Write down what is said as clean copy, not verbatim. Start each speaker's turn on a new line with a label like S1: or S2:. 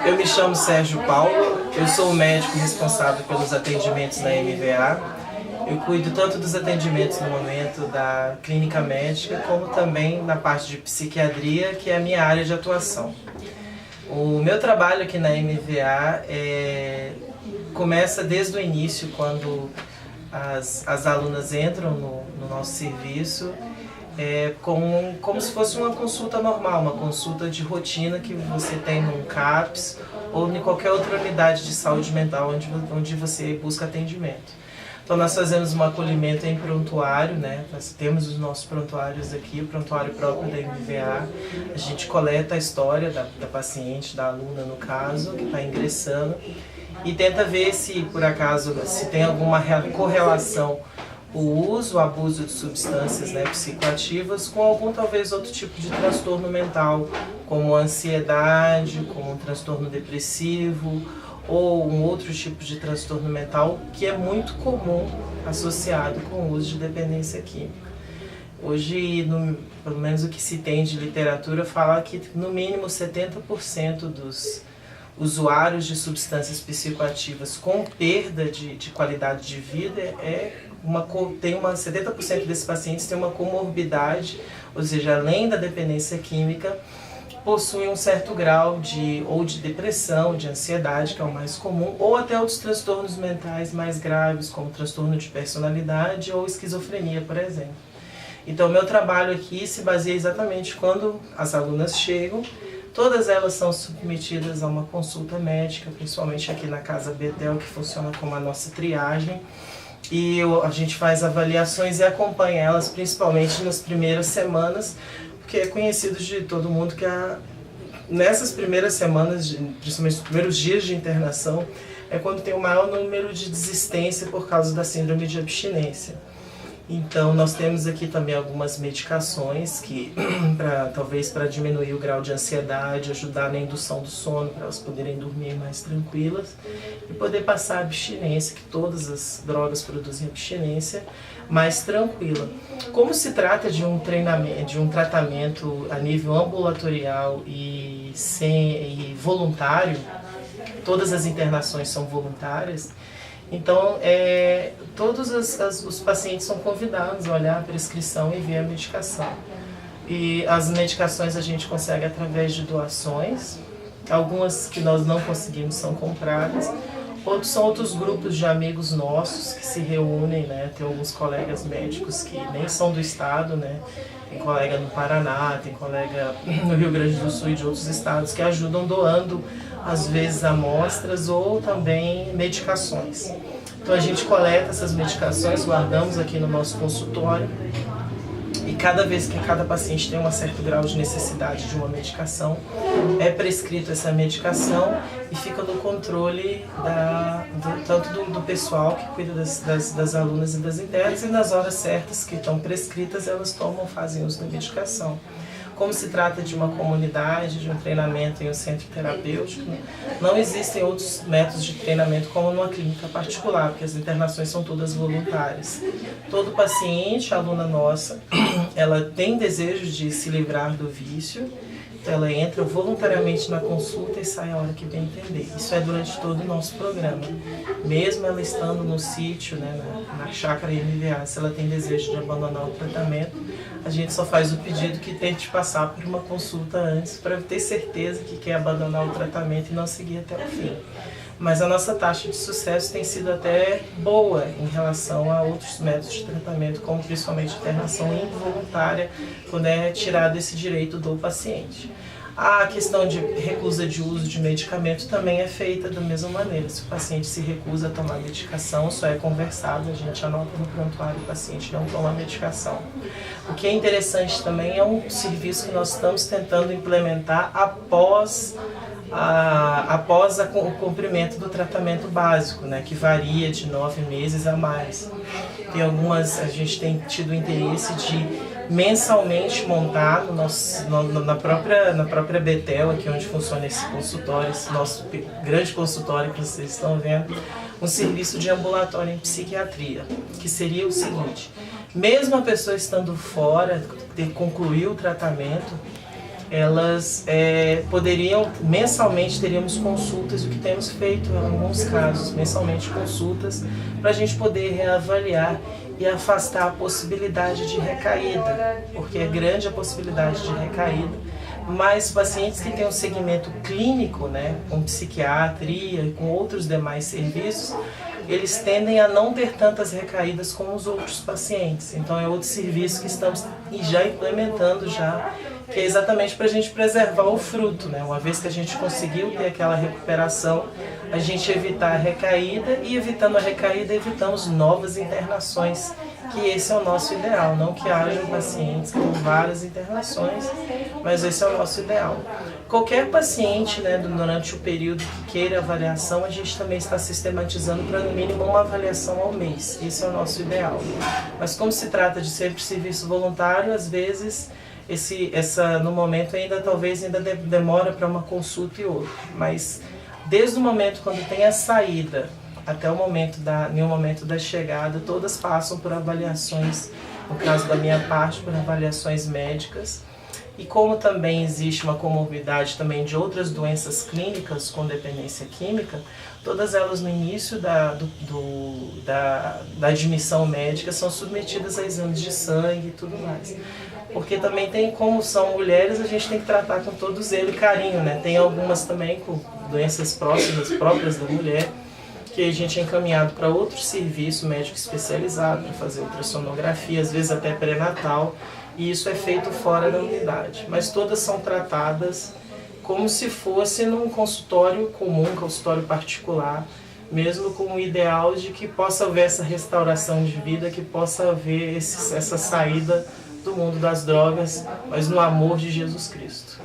S1: Eu me chamo Sérgio Paulo, eu sou o médico responsável pelos atendimentos na MVA. Eu cuido tanto dos atendimentos no momento da clínica médica, como também na parte de psiquiatria, que é a minha área de atuação. O meu trabalho aqui na MVA começa desde o início, quando as alunas entram no nosso serviço, como se fosse uma consulta normal, uma consulta de rotina que você tem num CAPS ou em qualquer outra unidade de saúde mental onde você busca atendimento. Então nós fazemos um acolhimento em prontuário, né? Nós temos os nossos prontuários aqui, o prontuário próprio da MVA. A gente coleta a história da paciente, da aluna no caso, que está ingressando, e tenta ver se por acaso se tem alguma correlação o uso, o abuso de substâncias, né, psicoativas com algum talvez outro tipo de transtorno mental, como ansiedade, como um transtorno depressivo ou um outro tipo de transtorno mental que é muito comum associado com o uso de dependência química. Hoje, pelo menos o que se tem de literatura, fala que no mínimo 70% dos usuários de substâncias psicoativas com perda de qualidade de vida 70% desses pacientes têm uma comorbidade, ou seja, além da dependência química, possuem um certo grau de depressão, de ansiedade, que é o mais comum, ou até outros transtornos mentais mais graves, como transtorno de personalidade ou esquizofrenia, por exemplo. Então, meu trabalho aqui se baseia exatamente quando as alunas chegam. Todas elas são submetidas a uma consulta médica, principalmente aqui na Casa Betel, que funciona como a nossa triagem. E a gente faz avaliações e acompanha elas, principalmente nas primeiras semanas, porque é conhecido de todo mundo que nessas primeiras semanas, principalmente nos primeiros dias de internação, é quando tem o maior número de desistência por causa da síndrome de abstinência. Então, nós temos aqui também algumas medicações que, talvez para diminuir o grau de ansiedade, ajudar na indução do sono, para elas poderem dormir mais tranquilas e poder passar a abstinência, que todas as drogas produzem abstinência, mais tranquila. Como se trata de um tratamento a nível ambulatorial e voluntário, todas as internações são voluntárias. Então, todos os pacientes são convidados a olhar a prescrição e ver a medicação. E as medicações a gente consegue através de doações, algumas que nós não conseguimos são compradas, outros são outros grupos de amigos nossos que se reúnem, né? Tem alguns colegas médicos que nem são do estado, né? Tem colega no Paraná, tem colega no Rio Grande do Sul e de outros estados que ajudam doando, às vezes, amostras ou também medicações. Então a gente coleta essas medicações, guardamos aqui no nosso consultório e cada vez que cada paciente tem um certo grau de necessidade de uma medicação, é prescrito essa medicação e fica no controle tanto do pessoal que cuida das alunas e das internas, e nas horas certas que estão prescritas elas fazem uso da medicação. Como se trata de uma comunidade, de um treinamento em um centro terapêutico, não existem outros métodos de treinamento como numa clínica particular, porque as internações são todas voluntárias. Todo paciente, aluna nossa, ela tem desejo de se livrar do vício, então ela entra voluntariamente na consulta e sai a hora que bem entender. Isso é durante todo o nosso programa. Mesmo ela estando no sítio, né, na chácara MVA, se ela tem desejo de abandonar o tratamento, a gente só faz o pedido que tente passar por uma consulta antes para ter certeza que quer abandonar o tratamento e não seguir até o fim. Mas a nossa taxa de sucesso tem sido até boa em relação a outros métodos de tratamento, como principalmente internação involuntária, quando é tirado esse direito do paciente. A questão de recusa de uso de medicamento também é feita da mesma maneira. Se o paciente se recusa a tomar medicação, só é conversado, a gente anota no prontuário que o paciente não toma medicação. O que é interessante também é um serviço que nós estamos tentando implementar após o cumprimento do tratamento básico, né, que varia de 9 meses a mais. Tem a gente tem tido o interesse de mensalmente montar na própria Betel, aqui onde funciona esse consultório, esse nosso grande consultório que vocês estão vendo, um serviço de ambulatório em psiquiatria, que seria o seguinte: mesmo a pessoa estando fora, concluir o tratamento, elas poderiam, mensalmente teríamos consultas, o que temos feito em alguns casos, mensalmente consultas, para a gente poder reavaliar e afastar a possibilidade de recaída, porque é grande a possibilidade de recaída, mas pacientes que têm um segmento clínico, né, com psiquiatria e com outros demais serviços, eles tendem a não ter tantas recaídas como os outros pacientes. Então é outro serviço que estamos já implementando que é exatamente para a gente preservar o fruto, né? Uma vez que a gente conseguiu ter aquela recuperação, a gente evitar a recaída, e evitando a recaída, evitamos novas internações, que esse é o nosso ideal, não que hajam pacientes com várias internações, mas esse é o nosso ideal. Qualquer paciente, né, durante o período que queira avaliação, a gente também está sistematizando para no mínimo uma avaliação ao mês, esse é o nosso ideal. Mas como se trata de sempre serviço voluntário, às vezes no momento talvez ainda demora para uma consulta e outra, mas desde o momento quando tem a saída até o momento da chegada, todas passam por avaliações, no caso da minha parte, por avaliações médicas. E como também existe uma comorbidade também de outras doenças clínicas com dependência química, todas elas no início da admissão médica são submetidas a exames de sangue e tudo mais. Porque também tem, como são mulheres, a gente tem que tratar com todo zelo e carinho, né? Tem algumas também com doenças próprias da mulher, que a gente é encaminhado para outro serviço médico especializado para fazer ultrassonografia, às vezes até pré-natal, e isso é feito fora da unidade. Mas todas são tratadas como se fosse num consultório comum, consultório particular, mesmo com o ideal de que possa haver essa restauração de vida, que possa haver essa saída do mundo das drogas, mas no amor de Jesus Cristo.